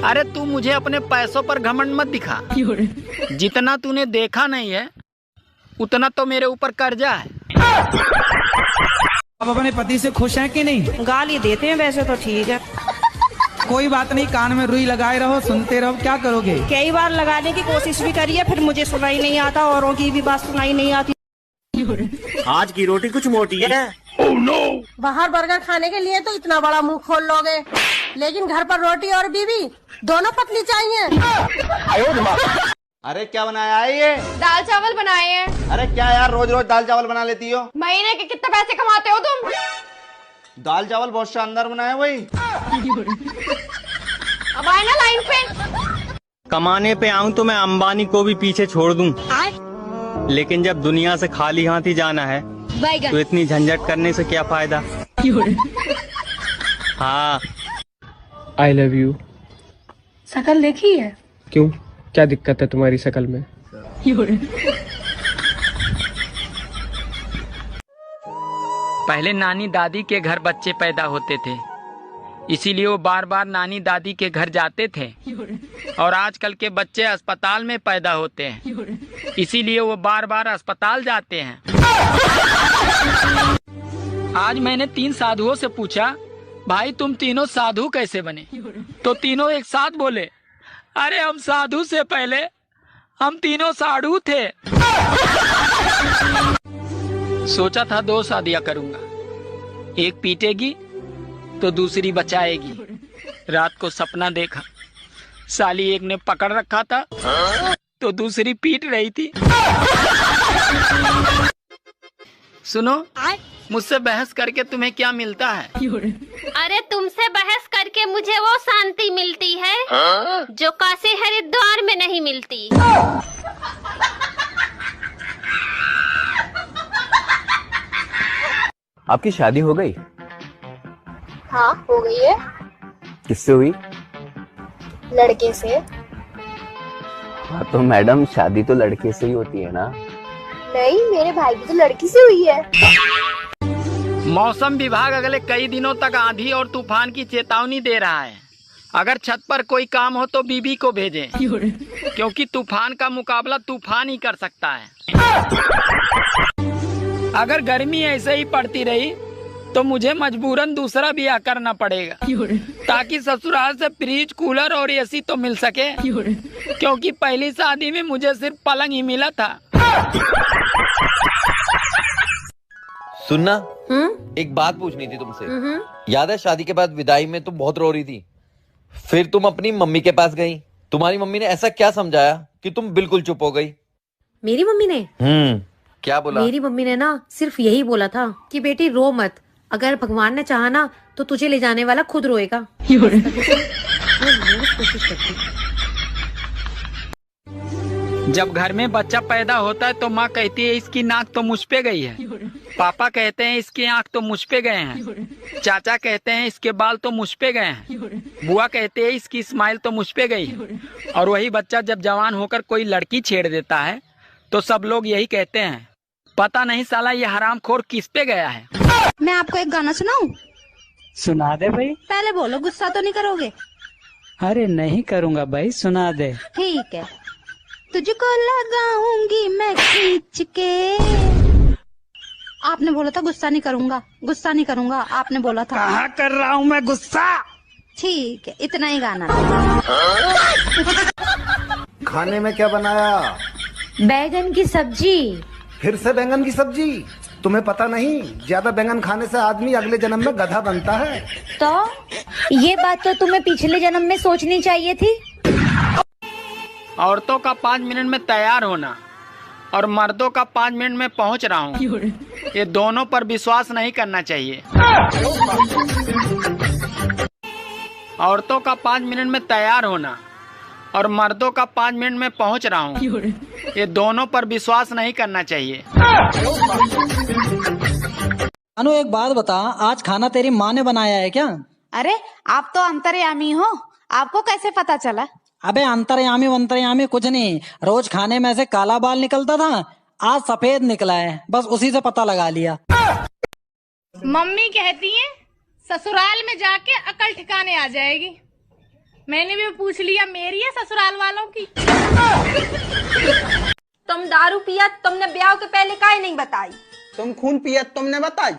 अरे तू मुझे अपने पैसों पर घमंड मत दिखा। जितना तूने देखा नहीं है उतना तो मेरे ऊपर कर्जा है। आप अपने पति से खुश हैं कि नहीं? गाली देते हैं वैसे तो ठीक है। कोई बात नहीं, कान में रुई लगाए रहो, सुनते रहो। क्या करोगे? कई बार लगाने की कोशिश भी करी है, फिर मुझे सुनाई नहीं आता, औरों की भी बात सुनाई नहीं आती। आज की रोटी कुछ मोटी है। oh, no! बाहर बर्गर खाने के लिए तो इतना बड़ा मुंह खोल लोगे, लेकिन घर पर रोटी और बीवी दोनों पतली चाहिए। अरे क्या बनाया है ये? दाल चावल बनाए हैं। अरे क्या यार, रोज रोज दाल चावल बना लेती हो? महीने के कितने पैसे कमाते हो तुम? दाल चावल बहुत शानदार बनाया वही। अब आए ना लाइन पे। कमाने पे आऊं तो मैं अंबानी को भी पीछे छोड़ दूं, लेकिन जब दुनिया से खाली हाथ ही जाना है तो इतनी झंझट करने से क्या फायदा। हाँ, आई लव यू। शकल देखी है? क्यों, क्या दिक्कत है तुम्हारी शकल में? पहले नानी दादी के घर बच्चे पैदा होते थे, इसीलिए वो बार बार नानी दादी के घर जाते थे। और आजकल के बच्चे अस्पताल में पैदा होते हैं, इसीलिए वो बार बार अस्पताल जाते हैं। आज मैंने 3 साधुओं से पूछा, भाई तुम तीनों साधु कैसे बने? तो तीनों एक साथ बोले, अरे हम साधु से पहले हम तीनों साधु थे। सोचा था 2 शादियां करूंगा, एक पीटेगी तो दूसरी बचाएगी। रात को सपना देखा, साली एक ने पकड़ रखा था तो दूसरी पीट रही थी। सुनो, मुझसे बहस करके तुम्हें क्या मिलता है? अरे तुमसे बहस करके मुझे वो शांति मिलती है जो काशी हरिद्वार में नहीं मिलती। आपकी शादी हो गई? हाँ हो गई है। किससे हुई? लड़के से। हाँ तो मैडम, शादी तो लड़के से ही होती है ना? नहीं, मेरे भाई की तो लड़की से हुई है। मौसम विभाग अगले कई दिनों तक आंधी और तूफान की चेतावनी दे रहा है। अगर छत पर कोई काम हो तो बीबी को भेजें, क्योंकि तूफान का मुकाबला तूफान ही कर सकता है। अगर गर्मी ऐसे ही पड़ती रही तो मुझे मजबूरन दूसरा ब्याह करना पड़ेगा, ताकि ससुराल से फ्रिज, कूलर और एसी तो मिल सके, क्योंकि पहली शादी में मुझे सिर्फ पलंग ही मिला था। सुनना, एक बात पूछनी थी तुमसे। याद है शादी के बाद विदाई में तुम बहुत रो रही थी, फिर तुम अपनी मम्मी के पास गई। तुम्हारी मम्मी ने ऐसा क्या समझाया कि तुम बिल्कुल चुप हो गई? मेरी मम्मी ने क्या बोला? मेरी मम्मी ने ना सिर्फ यही बोला था कि बेटी रो मत, अगर भगवान ने चाहा ना तो तुझे ले जाने वाला खुद रोएगा। जब घर में बच्चा पैदा होता है तो माँ कहती है इसकी नाक तो मुझ पे गई है, पापा कहते हैं इसकी आँख तो मुझ पे गए हैं, चाचा कहते हैं इसके बाल तो मुझ पे गए हैं, बुआ कहते हैं इसकी स्माइल तो मुझ पे गई है। और वही बच्चा जब जवान होकर कोई लड़की छेड़ देता है तो सब लोग यही कहते हैं, पता नहीं साला ये हरामखोर किस पे गया है। मैं आपको एक गाना सुनाऊं? सुना दे भाई। पहले बोलो, गुस्सा तो नहीं करोगे? अरे नहीं करूँगा भाई, सुना दे। ठीक है। तुझको लगाऊंगी मैं खींच के। आपने बोला था गुस्सा नहीं करूंगा, गुस्सा नहीं करूंगा, आपने बोला था। कहाँ कर रहा हूँ मैं गुस्सा? ठीक है, इतना ही गाना। खाने में क्या बनाया? बैगन की सब्जी। फिर से बैंगन की सब्जी? तुम्हें पता नहीं, ज्यादा बैंगन खाने से आदमी अगले जन्म में गधा बनता है। तो ये बात तो तुम्हें पिछले जन्म में सोचनी चाहिए थी। औरतों का 5 मिनट में तैयार होना और मर्दों का 5 मिनट में पहुंच रहा हूँ, ये दोनों पर विश्वास नहीं करना चाहिए। औरतों का 5 मिनट में तैयार होना और मर्दों का 5 मिनट में पहुंच रहा हूँ, ये दोनों पर विश्वास नहीं करना चाहिए। अनु एक बात बता, आज खाना तेरी माँ ने बनाया है क्या? अरे आप तो अंतर्यामी हो, आपको कैसे पता चला? अबे अंतर्यामी वंतर्यामी कुछ नहीं, रोज खाने में से काला बाल निकलता था, आज सफेद निकला है, बस उसी से पता लगा लिया। मम्मी कहती हैं ससुराल में जाके अकल ठिकाने आ जाएगी। मैंने भी पूछ लिया, मेरी है ससुराल वालों की। तुम दारू पिया, तुमने ब्याह के पहले काहे नहीं बताई? तुम खून पिया, तुमने बताई।